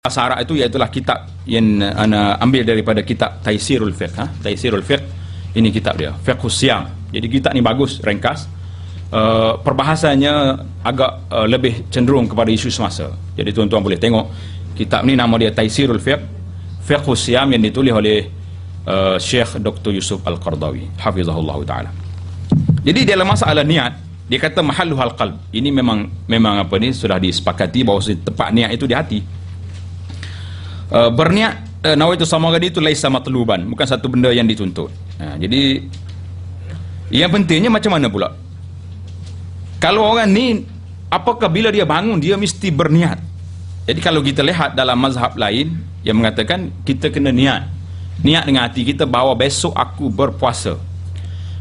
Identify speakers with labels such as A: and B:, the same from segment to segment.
A: Bahasa Arab itu iaitulah kitab yang ana ambil daripada kitab Taisirul Fiqh. Taisirul Fiqh, ini kitab dia, Fiqhus Siyam. Jadi kitab ni bagus, ringkas. Perbahasannya agak lebih cenderung kepada isu semasa. Jadi tuan-tuan boleh tengok kitab ni, nama dia Taisirul Fiqh, Fiqhus Siyam, yang ditulis oleh Syekh Dr. Yusuf Al-Qardawi, hafizahullah taala. Jadi dalam masalah niat, dia kata mahalluhal qalb. Ini memang apa ni sudah disepakati bahawa tempat niat itu di hati. Berniat nawaitu samagadi itu laisa matluban, bukan satu benda yang dituntut. Jadi yang pentingnya macam mana pula? Kalau orang ni, apakah bila dia bangun dia mesti berniat? Jadi kalau kita lihat dalam mazhab lain yang mengatakan kita kena niat dengan hati kita bahawa besok aku berpuasa.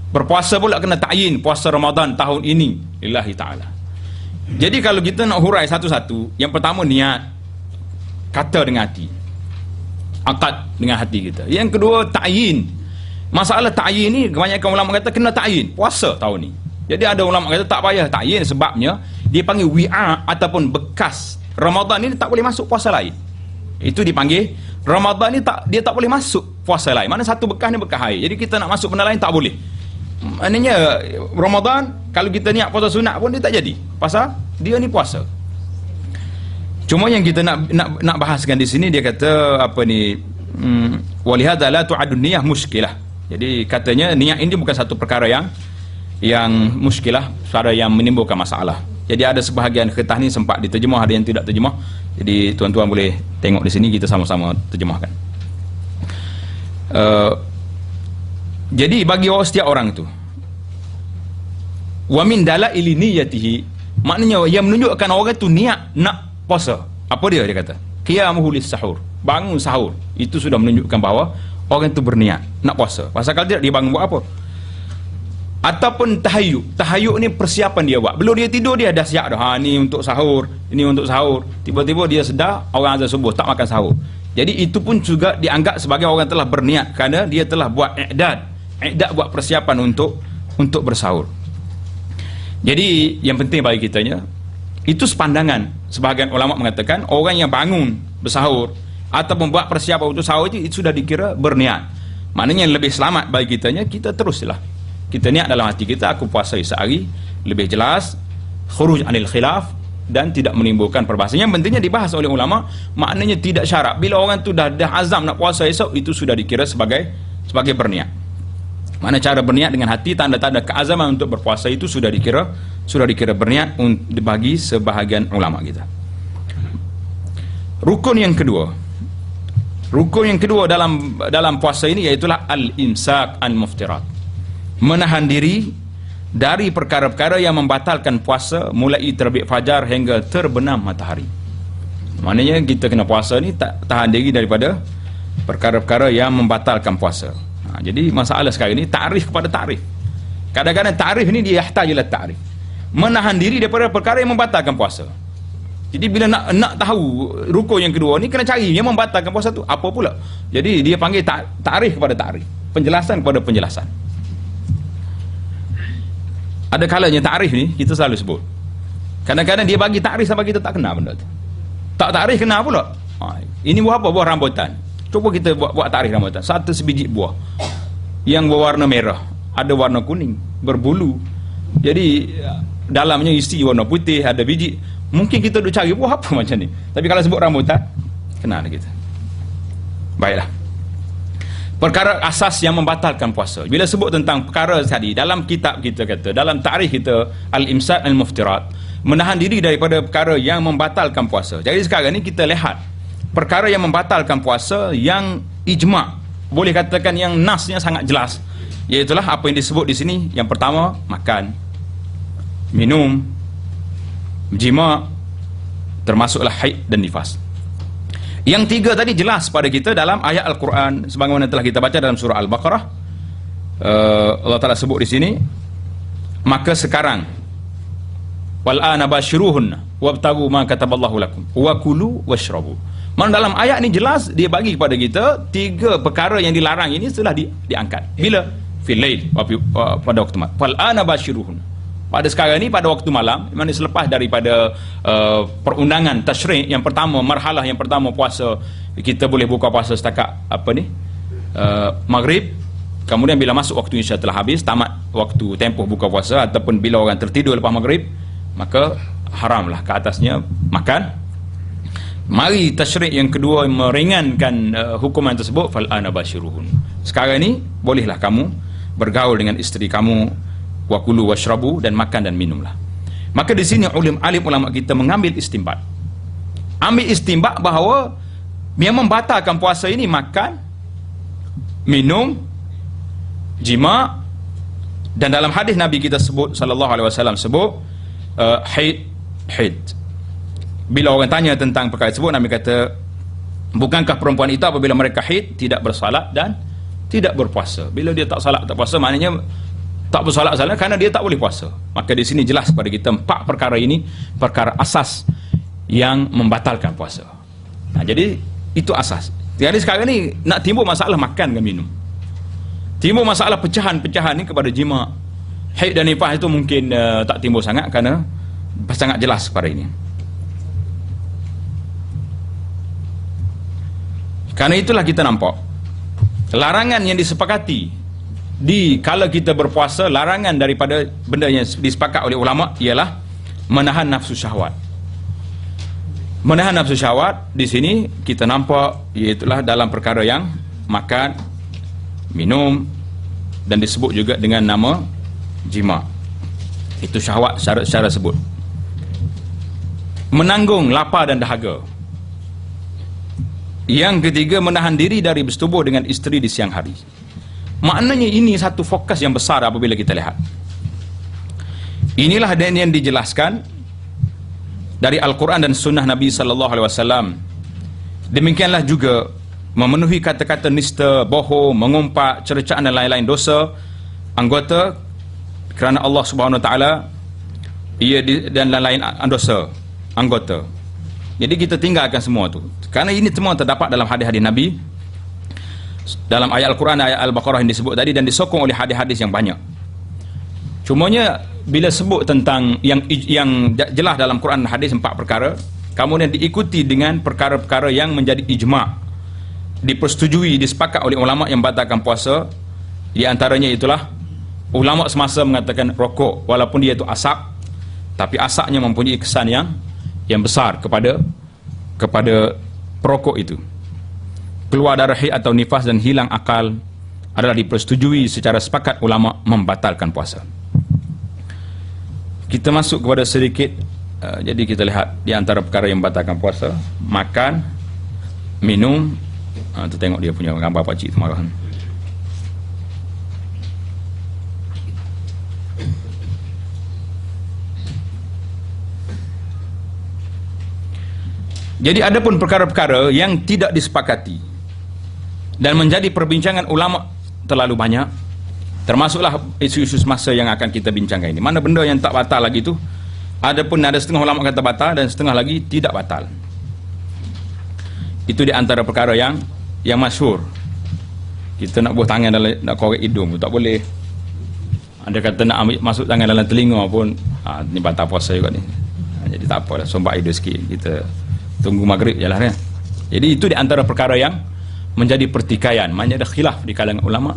A: Berpuasa pula kena ta'yin, puasa Ramadan tahun ini lillahi ta'ala. Jadi kalau kita nak hurai satu-satu, yang pertama niat, kata dengan hati, akad dengan hati kita. Yang kedua ta'yin. Masalah ta'yin ni kebanyakan ulama kata kena ta'yin puasa tahun ni. Jadi ada ulama kata tak payah ta'yin, sebabnya dia panggil wi'a ataupun bekas Ramadan ni tak boleh masuk puasa lain. Itu dipanggil Ramadan ni dia tak boleh masuk puasa lain. Mana satu bekas ni bekas air. Jadi kita nak masuk benda lain tak boleh. Maknanya Ramadan kalau kita niat puasa sunat pun dia tak jadi. Pasal dia ni puasa. Cuma yang kita nak bahaskan di sini, dia kata apa ni, walihadza la tu'adun niyah muskilah. Jadi katanya niat ini bukan satu perkara yang muskilah, perkara yang menimbulkan masalah. Jadi ada sebahagian kertas ni sempat diterjemah, ada yang tidak terjemah. Jadi tuan-tuan boleh tengok di sini, kita sama-sama terjemahkan. Jadi bagi setiap orang itu, wa min dalaili niyatihi, maknanya yang menunjukkan orang itu niat nak puasa. Apa dia kata? Qiyamuhu lis-sahur. Bangun sahur. Itu sudah menunjukkan bahawa orang itu berniat nak puasa. Pasal kalau tidak, dia bangun buat apa? Ataupun tahayyuk. Tahayyuk ni persiapan dia buat. Belum dia tidur dia dah siap dah. Ni untuk sahur, ini untuk sahur. Tiba-tiba dia sedar orang azan subuh tak makan sahur. Jadi itu pun juga dianggap sebagai orang telah berniat, kerana dia telah buat i'dad buat persiapan untuk bersahur. Jadi yang penting bagi kitanya, itu sepandangan sebahagian ulama mengatakan orang yang bangun bersahur atau membuat persiapan untuk sahur itu sudah dikira berniat. Maknanya yang lebih selamat bagi kitanya, kita teruslah kita niat dalam hati kita, aku puasa sehari, lebih jelas, khuruj anil khilaf, dan tidak menimbulkan perbahasan. Yang pentingnya dibahas oleh ulama, maknanya tidak syarat. Bila orang tu dah azam nak puasa esok, itu sudah dikira sebagai berniat. Mana cara berniat dengan hati, tanda-tanda keazaman untuk berpuasa itu sudah dikira berniat bagi sebahagian ulama kita. Rukun yang kedua dalam puasa ini iaitulah al-imsak al-muftirat, menahan diri dari perkara-perkara yang membatalkan puasa mulai terbit fajar hingga terbenam matahari. Maknanya kita kena puasa ni tahan diri daripada perkara-perkara yang membatalkan puasa. Jadi masalah sekarang ni ta'rif kepada ta'rif. Kadang-kadang ta'rif ni dia yahtaj ila ta'rif, menahan diri daripada perkara yang membatalkan puasa. Jadi bila nak tahu rukun yang kedua ni, kena cari yang membatalkan puasa tu apa pula. Jadi dia panggil ta'rif kepada ta'rif, penjelasan kepada penjelasan. Ada kalanya ta'rif ni kita selalu sebut, kadang-kadang dia bagi ta'rif sampai kita tak kenal benda tu. Tak ta'rif kenal pula. Ini buah apa? Buah rambutan. Cuba kita buat ta'rif rambutan. Satu sebiji buah yang berwarna merah, ada warna kuning, berbulu. Jadi dalamnya isi warna putih, ada biji. Mungkin kita duk cari buah apa macam ni. Tapi kalau sebut rambutan, kenal kita. Baiklah. Perkara asas yang membatalkan puasa. Bila sebut tentang perkara tadi, dalam kitab kita kata, dalam ta'rif kita, al-imsak al-muftirat, menahan diri daripada perkara yang membatalkan puasa. Jadi sekarang ni kita lihat perkara yang membatalkan puasa yang ijma', boleh katakan yang nasnya sangat jelas, iaitulah apa yang disebut di sini. Yang pertama, makan, minum, jima', termasuklah haid dan nifas. Yang tiga tadi jelas pada kita dalam ayat Al-Quran, sebagaimana telah kita baca dalam surah Al-Baqarah. Allah Ta'ala sebut di sini, maka sekarang wal ana bashiruhunna wabtagu ma kataballahu lakum wa kulu washrabu. Man, dalam ayat ni jelas dia bagi kepada kita tiga perkara yang dilarang ini telah diangkat. Bila? Fil lail, pada waktu malam. Fal ana bashiruhun. Pada sekarang ni, pada waktu malam, mana selepas daripada perundangan tasyrik yang pertama, marhalah yang pertama puasa, kita boleh buka puasa setakat maghrib. Kemudian bila masuk waktu Isya telah habis, tamat waktu tempoh buka puasa, ataupun bila orang tertidur lepas maghrib, maka haramlah ke atasnya makan. Mari tasyrik yang kedua meringankan hukuman tersebut, fal ana basyiruhun. Sekarang ni bolehlah kamu bergaul dengan isteri kamu, wakulu washrabu, dan makan dan minumlah. Maka di sini alim ulama kita mengambil istimbat. Ambil istimbat bahawa yang membatalkan puasa ini makan, minum, jima, dan dalam hadis Nabi kita sebut sallallahu alaihi wasallam sebut haid. Bila orang tanya tentang perkara tersebut, Nabi kata, bukankah perempuan itu apabila mereka haid tidak bersalat dan tidak berpuasa? Bila dia tak salat tak puasa, maknanya tak bersolat kerana dia tak boleh puasa. Maka di sini jelas kepada kita 4 perkara ini perkara asas yang membatalkan puasa. Nah, jadi itu asas. Jadi sekarang ni nak timbul masalah makan dan minum, timbul masalah pecahan-pecahan ni kepada jima, haid dan nifas itu mungkin tak timbul sangat kerana sangat jelas pada ini. Kerana itulah kita nampak larangan yang disepakati kalau kita berpuasa, larangan daripada benda yang disepakat oleh ulama ialah menahan nafsu syahwat. Menahan nafsu syahwat di sini kita nampak iaitulah dalam perkara yang makan, minum, dan disebut juga dengan nama jima. Itu syahwat secara sebut. Menanggung lapar dan dahaga. Yang ketiga, menahan diri dari bersetubuh dengan isteri di siang hari. Maknanya ini satu fokus yang besar apabila kita lihat. Inilah yang dijelaskan dari Al-Quran dan Sunnah Nabi sallallahu alaihi wasallam. Demikianlah juga memenuhi kata-kata nista, bohong, mengumpat, cercaan dan lain-lain dosa anggota kerana Allah Subhanahu wa taala, dan lain-lain dosa anggota. Jadi kita tinggalkan semua tu. Kerana ini semua terdapat dalam hadis-hadis Nabi, dalam ayat Al-Quran, ayat Al-Baqarah yang disebut tadi, dan disokong oleh hadis-hadis yang banyak. Cumanya bila sebut tentang yang jelas dalam Quran dan hadis 4 perkara, kemudian diikuti dengan perkara-perkara yang menjadi ijma', dipersetujui, disepakat oleh ulama yang batalkan puasa. Di antaranya itulah ulama semasa mengatakan rokok, walaupun dia itu asap, tapi asapnya mempunyai kesan yang besar kepada perokok itu. Keluar darah haid atau nifas dan hilang akal adalah dipersetujui secara sepakat ulama membatalkan puasa. Kita masuk kepada sedikit, jadi kita lihat di antara perkara yang membatalkan puasa, makan, minum. Tu tengok dia punya gambar pakcik tu marah. Jadi ada pun perkara-perkara yang tidak disepakati dan menjadi perbincangan ulama terlalu banyak, termasuklah isu-isu semasa yang akan kita bincangkan ini. Mana benda yang tak batal lagi tu, ada setengah ulama kata batal dan setengah lagi tidak batal. Itu di antara perkara yang masyhur. Kita nak buah tangan dalam, nak korek hidung tak boleh. Ada kata nak ambil masuk tangan dalam telinga pun, ni batal puasa juga ni. Jadi tak apalah, sombak hidup sikit, kita tunggu maghrib je lah kan. Jadi itu di antara perkara yang menjadi pertikaian. Maknanya ada khilaf di kalangan ulama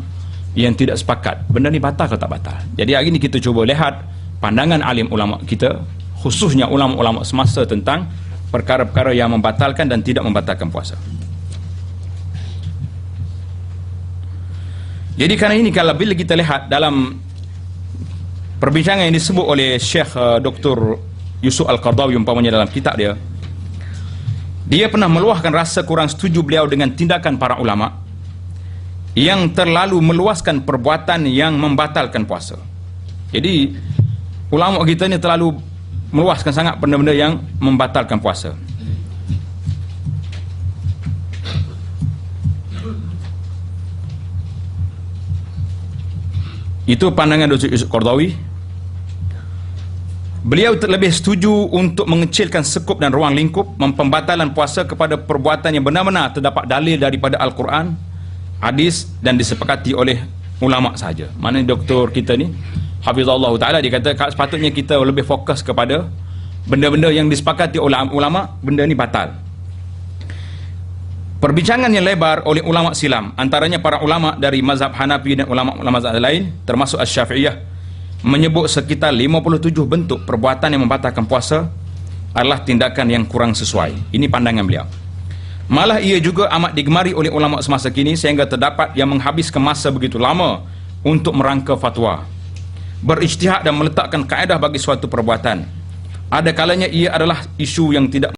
A: yang tidak sepakat benda ni batal atau tak batal. Jadi hari ini kita cuba lihat pandangan alim ulama kita, khususnya ulama-ulama semasa, tentang perkara-perkara yang membatalkan dan tidak membatalkan puasa. Jadi kerana ini, kalau bila kita lihat dalam perbincangan yang disebut oleh Syekh Dr. Yusuf Al-Qardawi umpamanya dalam kitab dia pernah meluahkan rasa kurang setuju beliau dengan tindakan para ulama yang terlalu meluaskan perbuatan yang membatalkan puasa. Jadi ulama kita ni terlalu meluaskan sangat benda-benda yang membatalkan puasa. Itu pandangan Dr. Yusuf Qardawi. Beliau lebih setuju untuk mengecilkan sekup dan ruang lingkup pembatalan puasa kepada perbuatan yang benar-benar terdapat dalil daripada Al-Quran, hadis dan disepakati oleh ulama sahaja. Mana doktor kita ni hafizallahu ta'ala, dia kata sepatutnya kita lebih fokus kepada benda-benda yang disepakati oleh ulama, benda ni batal. Perbincangan yang lebar oleh ulama silam, antaranya para ulama dari mazhab Hanafi dan ulama-ulama mazhab lain, termasuk Asy-Syafi'iyah, menyebut sekitar 57 bentuk perbuatan yang membatalkan puasa adalah tindakan yang kurang sesuai. Ini pandangan beliau. Malah ia juga amat digemari oleh ulama semasa kini, sehingga terdapat yang menghabiskan masa begitu lama untuk merangka fatwa, berijtihad dan meletakkan kaedah bagi suatu perbuatan. Ada kalanya ia adalah isu yang tidak